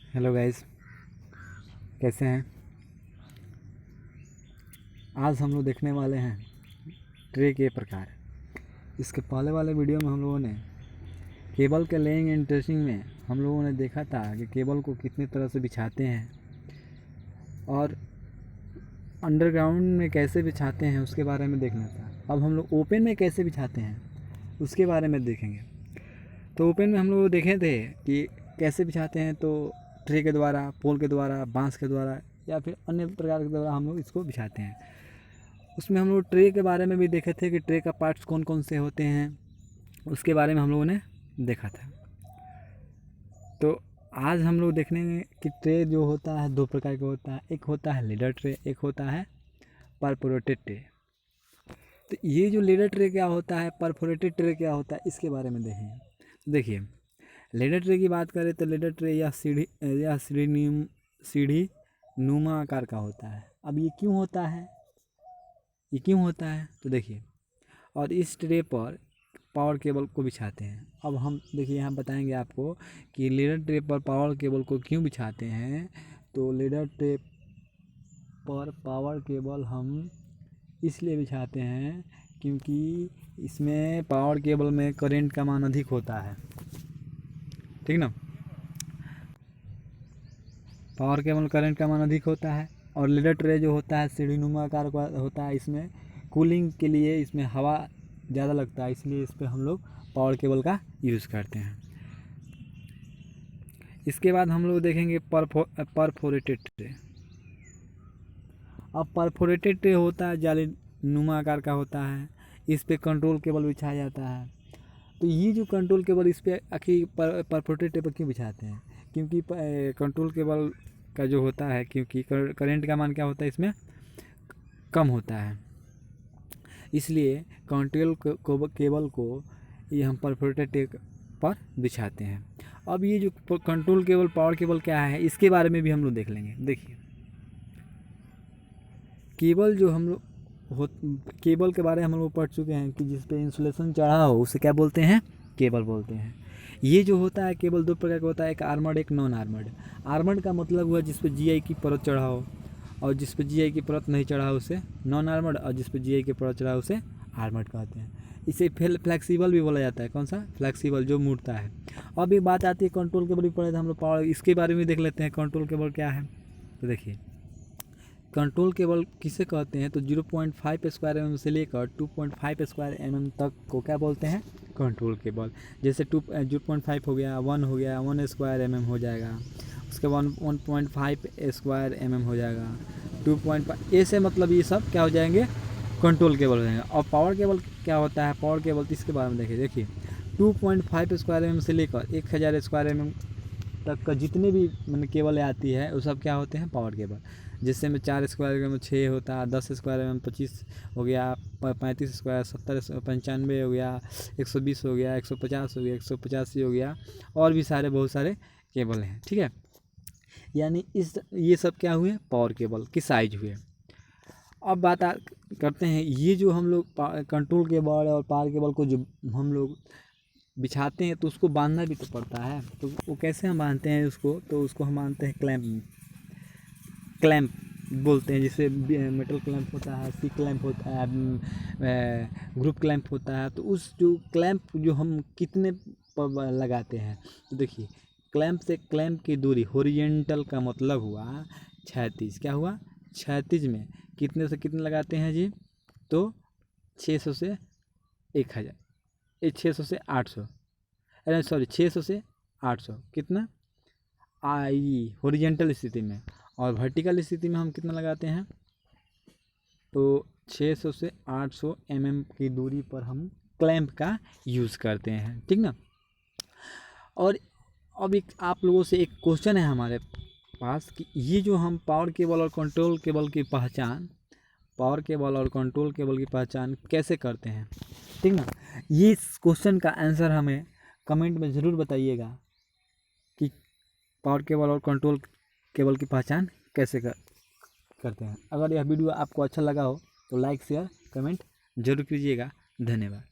Hello guys, कैसे हैं। आज हम लोग देखने वाले हैं ट्रे के प्रकार। इसके पहले वाले वीडियो में हम लोगों ने केबल के लेइंग एंड ट्रेसिंग में हम लोगों ने देखा था कि केबल को कितनी तरह से बिछाते हैं और अंडरग्राउंड में कैसे बिछाते हैं उसके बारे में देखना था। अब हम लोग ओपन में कैसे बिछाते हैं उसके बारे में देखेंगे। तो ओपन में हम लोग देखे थे कि कैसे बिछाते हैं, तो ट्रे के द्वारा, पोल के द्वारा, बांस के द्वारा या फिर अन्य प्रकार के द्वारा हम लोग इसको बिछाते हैं। उसमें हम लोग ट्रे के बारे में भी देखे थे कि ट्रे का पार्ट्स कौन कौन से होते हैं, उसके बारे में हम लोगों ने देखा था। तो आज हम लोग देखेंगे कि ट्रे जो होता है दो प्रकार का होता है। एक होता है लीडर ट्रे, एक होता है परफोरेटेड ट्रे। तो ये जो लीडर ट्रे क्या होता है, परफोरेटेड ट्रे क्या होता है, इसके बारे में देखेंगे। देखिए, लीडर ट्रे की बात करें तो लीडर ट्रे या सीढ़ी नुमा आकार का होता है। अब ये क्यों होता है, तो देखिए, और इस ट्रे पर पावर केबल को बिछाते हैं। अब हम देखिए यहाँ बताएंगे आपको कि लीडर ट्रे पर पावर केबल को क्यों बिछाते हैं। तो लीडर ट्रे पर पावर केबल हम इसलिए बिछाते हैं क्योंकि इसमें पावर केबल में करंट का मान अधिक होता है, ठीक ना। पावर केबल करंट का मान अधिक होता है और लीडर ट्रे जो होता है सीढ़ीनुमा आकार का होता है। इसमें कूलिंग के लिए इसमें हवा ज़्यादा लगता है, इसलिए इस पर हम लोग पावर केबल का यूज़ करते हैं। इसके बाद हम लोग देखेंगे परफोरेटेड ट्रे। अब परफोरेटेड ट्रे होता है जालीनुमा आकार का होता है। इस पर कंट्रोल केबल बिछाया जाता है। तो ये जो कंट्रोल केबल इस पर आखिर परफोरेटेड ट्रे पर क्यों बिछाते हैं, क्योंकि कंट्रोल केबल का जो होता है, क्योंकि करंट का मान क्या होता है इसमें कम होता है, इसलिए कंट्रोल केबल को ये हम परफोरेटेड ट्रे पर बिछाते हैं। अब ये जो कंट्रोल केबल, पावर केबल क्या है, इसके बारे में भी हम लोग देख लेंगे। देखिए, केबल जो हम लोग केबल के बारे में हम लोग पढ़ चुके हैं कि जिस पे इंसुलेशन चढ़ा हो उसे क्या बोलते हैं, केबल बोलते हैं। ये जो होता है केबल दो प्रकार का होता है, एक आर्मर्ड, एक नॉन आर्मर्ड। आर्मर्ड का मतलब हुआ जिस पे जीआई की परत चढ़ा हो, और जिस पे जीआई की परत नहीं चढ़ा हो उसे नॉन आर्मर्ड, और जिस पे जीआई की परत चढ़ा हो उसे आर्मर्ड कहते हैं। इसे फ्लैक्सीबल भी बोला जाता है। कौन सा? फ्लैक्सीबल, जो मुड़ता है। अब एक बात आती है कंट्रोल केबल भी पढ़े थे हम लोग पावर, इसके बारे में देख लेते हैं कंट्रोल केबल क्या है। तो देखिए, कंट्रोल केबल किसे कहते हैं, तो 0.5 स्क्वायर एम से लेकर 2.5 स्क्वायर एम तक को क्या बोलते हैं, कंट्रोल केबल। जैसे 0.5 हो गया, 1 हो गया, 1 स्क्वायर एम हो जाएगा, उसके बाद 1.5 स्क्वायर एम हो जाएगा, 2.5 ऐसे, मतलब ये सब क्या हो जाएंगे, कंट्रोल केबल हो जाएंगे। और पावर केबल क्या होता है, पावर केबल तो इसके बारे में देखिए 2.5 स्क्वायर एम से लेकर 1000 स्क्वायर एम तक का जितने भी मतलब केबल आती है वो सब क्या होते हैं, पावर केबल। जिससे में 4 स्क्वायर में 6 होता है, 10 स्क्वायर में 25 हो गया, 35 स्क्वायर 70, 95 हो गया, 120 हो गया, 150 हो गया, 185 हो गया, और भी सारे बहुत सारे केबल हैं, ठीक है। यानी ये सब क्या हुए, पावर केबल की साइज हुए। अब करते हैं ये जो हम लोग कंट्रोल केबल और पावर केबल को जो हम लोग बिछाते हैं तो उसको बांधना भी तो पड़ता है। तो वो कैसे हम बांधते हैं उसको, तो उसको हम बांधते हैं क्लैंप बोलते हैं। जैसे मेटल क्लैंप होता है, सी क्लैंप होता है, ग्रुप क्लैंप होता है। तो उस जो क्लैंप जो हम कितने पर लगाते हैं, तो देखिए, क्लैंप से क्लैंप की दूरी हॉरिजॉन्टल का मतलब हुआ क्षैतिज। क्या हुआ, क्षैतिज में कितने से कितने लगाते हैं जी, तो 600 से 1000, 600 से 800, अरे सॉरी 600 से 800 कितना आई हॉरिजॉन्टल स्थिति में। और वर्टिकल स्थिति में हम कितना लगाते हैं, तो 600 से 800 की दूरी पर हम क्लैंप का यूज़ करते हैं, ठीक ना। और अब एक आप लोगों से एक क्वेश्चन है हमारे पास कि ये जो हम पावर केबल और कंट्रोल केबल की पहचान कैसे करते हैं, ठीक ना। ये क्वेश्चन का आंसर हमें कमेंट में ज़रूर बताइएगा कि पावर केबल और कंट्रोल केबल की पहचान कैसे करते हैं। अगर यह वीडियो आपको अच्छा लगा हो तो लाइक, शेयर, कमेंट जरूर कीजिएगा। धन्यवाद।